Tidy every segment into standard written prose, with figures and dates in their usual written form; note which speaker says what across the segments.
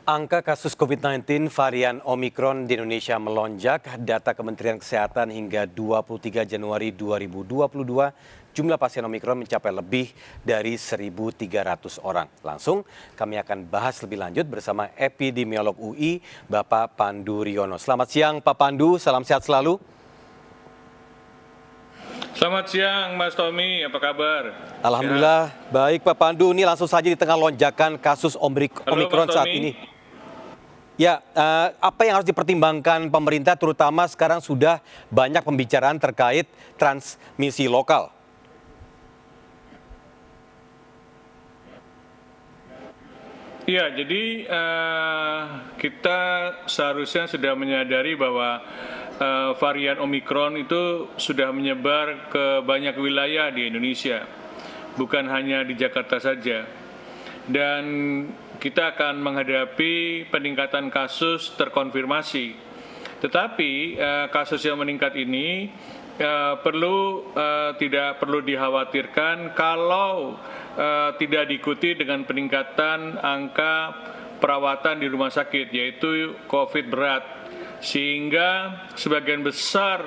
Speaker 1: Angka kasus COVID-19 varian Omikron di Indonesia melonjak. Data Kementerian Kesehatan hingga 23 Januari 2022, jumlah pasien Omikron mencapai lebih dari 1.300 orang. Langsung kami akan bahas lebih lanjut bersama epidemiolog UI, Bapak Pandu Riono. Selamat siang Pak Pandu, salam sehat selalu.
Speaker 2: Selamat siang Mas Tommy, apa kabar?
Speaker 1: Alhamdulillah, baik Pak Pandu. Ini langsung saja di tengah lonjakan kasus Omikron saat ini. Ya, apa yang harus dipertimbangkan pemerintah terutama sekarang sudah banyak pembicaraan terkait transmisi lokal?
Speaker 2: Iya, jadi kita seharusnya sudah menyadari bahwa varian Omikron itu sudah menyebar ke banyak wilayah di Indonesia, bukan hanya di Jakarta saja. Dan kita akan menghadapi peningkatan kasus terkonfirmasi. Tetapi kasus yang meningkat ini tidak perlu dikhawatirkan kalau tidak diikuti dengan peningkatan angka perawatan di rumah sakit, yaitu COVID berat. Sehingga sebagian besar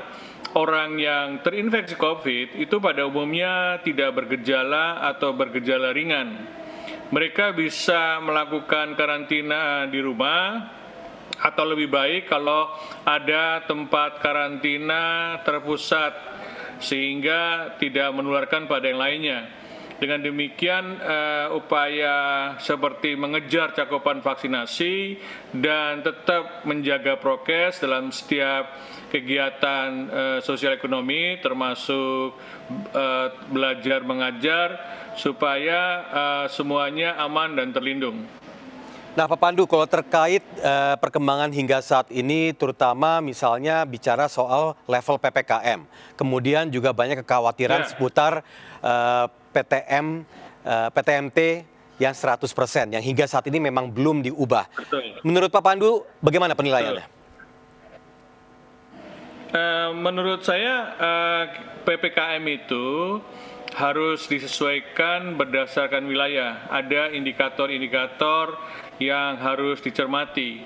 Speaker 2: orang yang terinfeksi COVID itu pada umumnya tidak bergejala atau bergejala ringan. Mereka bisa melakukan karantina di rumah atau lebih baik kalau ada tempat karantina terpusat sehingga tidak menularkan pada yang lainnya. Dengan demikian upaya seperti mengejar cakupan vaksinasi dan tetap menjaga prokes dalam setiap kegiatan sosial ekonomi termasuk belajar mengajar supaya semuanya aman dan terlindung.
Speaker 1: Nah Pak Pandu, kalau terkait perkembangan hingga saat ini terutama misalnya bicara soal level PPKM, kemudian juga banyak kekhawatiran seputar PTMT yang 100% yang hingga saat ini memang belum diubah.
Speaker 2: Betul.
Speaker 1: Menurut Pak Pandu bagaimana penilaiannya?
Speaker 2: Menurut saya PPKM itu harus disesuaikan berdasarkan wilayah. Ada indikator-indikator yang harus dicermati.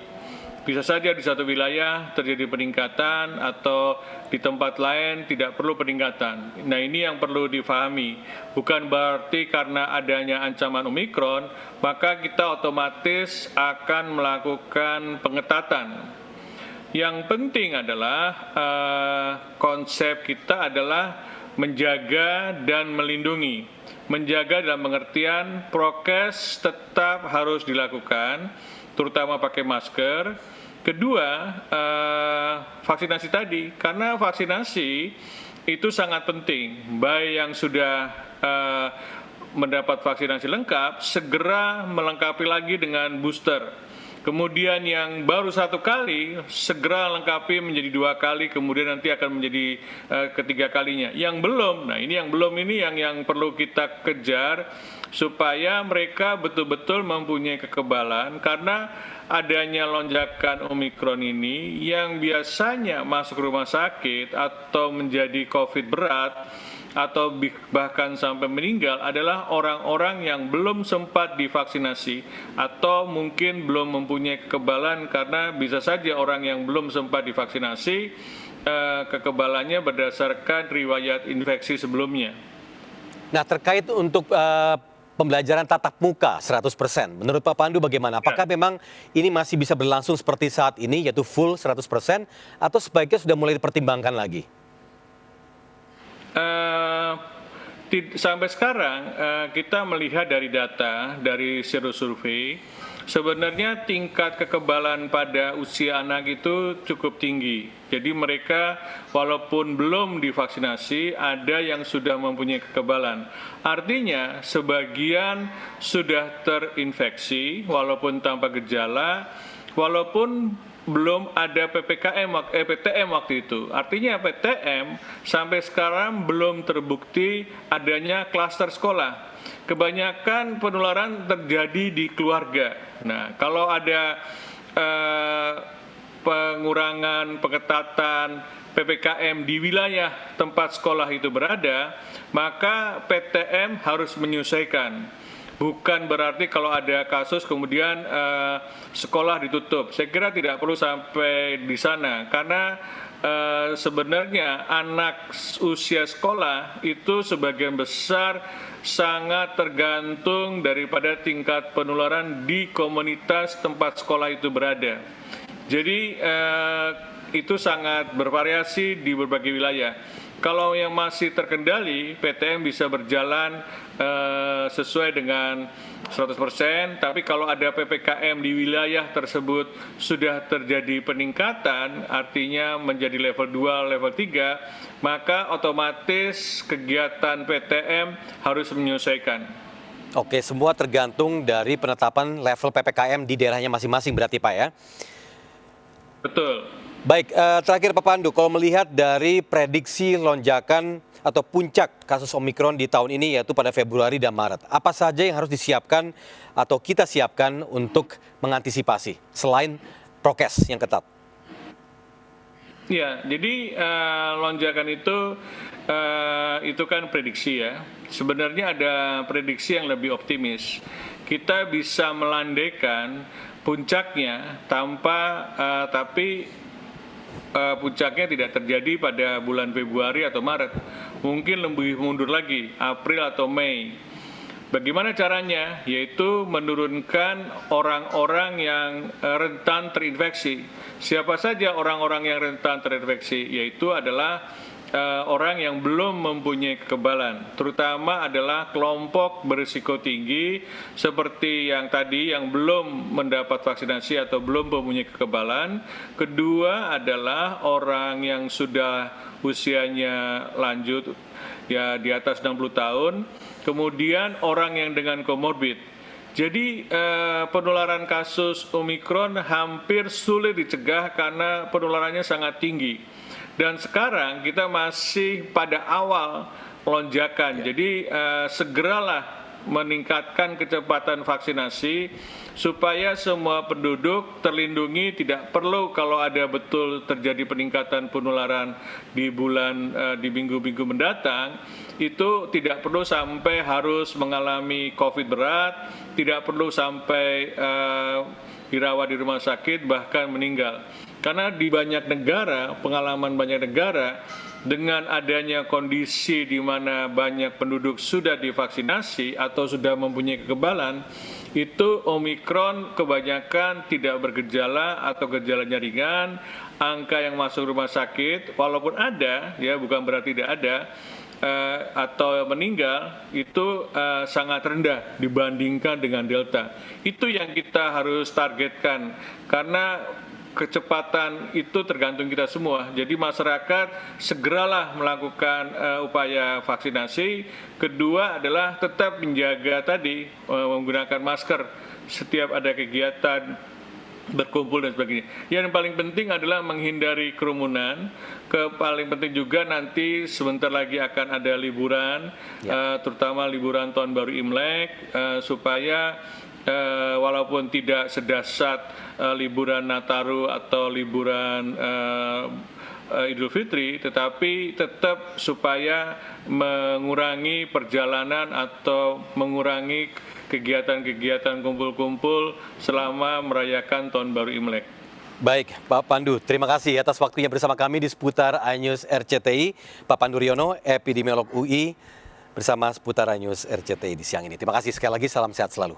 Speaker 2: Bisa saja di satu wilayah terjadi peningkatan atau di tempat lain tidak perlu peningkatan. Nah, ini yang perlu difahami. Bukan berarti karena adanya ancaman Omikron, maka kita otomatis akan melakukan pengetatan. Yang penting adalah konsep kita adalah menjaga dan melindungi. Menjaga dalam pengertian prokes tetap harus dilakukan, terutama pakai masker. Kedua, vaksinasi tadi, karena vaksinasi itu sangat penting. Baik yang sudah mendapat vaksinasi lengkap, segera melengkapi lagi dengan booster. Kemudian yang baru 1 kali, segera lengkapi menjadi 2 kali, kemudian nanti akan menjadi ketiga kalinya. Yang belum, nah ini yang belum ini yang perlu kita kejar, supaya mereka betul-betul mempunyai kekebalan, karena adanya lonjakan Omikron ini yang biasanya masuk rumah sakit atau menjadi COVID berat, atau bahkan sampai meninggal adalah orang-orang yang belum sempat divaksinasi atau mungkin belum mempunyai kekebalan, karena bisa saja orang yang belum sempat divaksinasi kekebalannya berdasarkan riwayat infeksi sebelumnya. Nah,
Speaker 1: terkait untuk pembelajaran tatap muka 100%, menurut Pak Pandu bagaimana? Apakah memang ini masih bisa berlangsung seperti saat ini, yaitu full 100%, atau sebaiknya sudah mulai dipertimbangkan lagi?
Speaker 2: Sampai sekarang kita melihat dari data, dari survei, sebenarnya tingkat kekebalan pada usia anak itu cukup tinggi. Jadi mereka walaupun belum divaksinasi, ada yang sudah mempunyai kekebalan. Artinya sebagian sudah terinfeksi walaupun tanpa gejala, walaupun belum ada PTM waktu itu. Artinya PTM sampai sekarang belum terbukti adanya klaster sekolah. Kebanyakan penularan terjadi di keluarga. Nah, kalau ada pengurangan, pengetatan PPKM di wilayah tempat sekolah itu berada, maka PTM harus menyesuaikan. Bukan berarti kalau ada kasus kemudian sekolah ditutup. Saya kira tidak perlu sampai di sana, karena sebenarnya anak usia sekolah itu sebagian besar sangat tergantung daripada tingkat penularan di komunitas tempat sekolah itu berada. Jadi itu sangat bervariasi di berbagai wilayah. Kalau yang masih terkendali, PTM bisa berjalan sesuai dengan 100%, tapi kalau ada PPKM di wilayah tersebut sudah terjadi peningkatan, artinya menjadi level 2, level 3, maka otomatis kegiatan PTM harus menyesuaikan.
Speaker 1: Oke, semua tergantung dari penetapan level PPKM di daerahnya masing-masing berarti Pak ya?
Speaker 2: Betul.
Speaker 1: Baik, terakhir Pak Pandu, kalau melihat dari prediksi lonjakan atau puncak kasus Omikron di tahun ini yaitu pada Februari dan Maret, apa saja yang harus disiapkan atau kita siapkan untuk mengantisipasi selain prokes yang ketat?
Speaker 2: Ya, jadi lonjakan itu kan prediksi ya. Sebenarnya ada prediksi yang lebih optimis. Kita bisa melandaikan puncaknya tapi puncaknya tidak terjadi pada bulan Februari atau Maret. Mungkin lebih mundur lagi, April atau Mei. Bagaimana caranya? Yaitu menurunkan orang-orang yang rentan terinfeksi. Siapa saja orang-orang yang rentan terinfeksi? Yaitu adalah orang yang belum mempunyai kekebalan, terutama adalah kelompok berisiko tinggi seperti yang tadi yang belum mendapat vaksinasi atau belum mempunyai kekebalan. Kedua adalah orang yang sudah usianya lanjut ya di atas 60 tahun, kemudian orang yang dengan komorbid. Jadi penularan kasus Omikron hampir sulit dicegah karena penularannya sangat tinggi. Dan sekarang kita masih pada awal lonjakan, jadi segeralah meningkatkan kecepatan vaksinasi supaya semua penduduk terlindungi. Tidak perlu kalau ada betul terjadi peningkatan penularan di minggu-minggu mendatang, itu tidak perlu sampai harus mengalami COVID berat, tidak perlu sampai dirawat di rumah sakit bahkan meninggal. Karena di banyak negara, pengalaman banyak negara, dengan adanya kondisi di mana banyak penduduk sudah divaksinasi atau sudah mempunyai kekebalan, itu Omikron kebanyakan tidak bergejala atau gejalanya ringan. Angka yang masuk rumah sakit, walaupun ada, ya bukan berarti tidak ada, atau meninggal, itu sangat rendah dibandingkan dengan Delta. Itu yang kita harus targetkan, karena kecepatan itu tergantung kita semua. Jadi masyarakat segeralah melakukan upaya vaksinasi. Kedua adalah tetap menjaga tadi menggunakan masker setiap ada kegiatan berkumpul dan sebagainya. Yang paling penting adalah menghindari kerumunan. Paling penting juga nanti sebentar lagi akan ada liburan, terutama liburan Tahun Baru Imlek, supaya walaupun tidak sedahsyat liburan Nataru atau liburan Idul Fitri, tetapi tetap supaya mengurangi perjalanan atau mengurangi kegiatan-kegiatan kumpul-kumpul selama merayakan Tahun Baru Imlek.
Speaker 1: Baik, Pak Pandu, terima kasih atas waktunya bersama kami di seputar iNews RCTI. Pak Pandu Riono, epidemiolog UI, bersama seputar iNews RCTI di siang ini. Terima kasih sekali lagi, salam sehat selalu.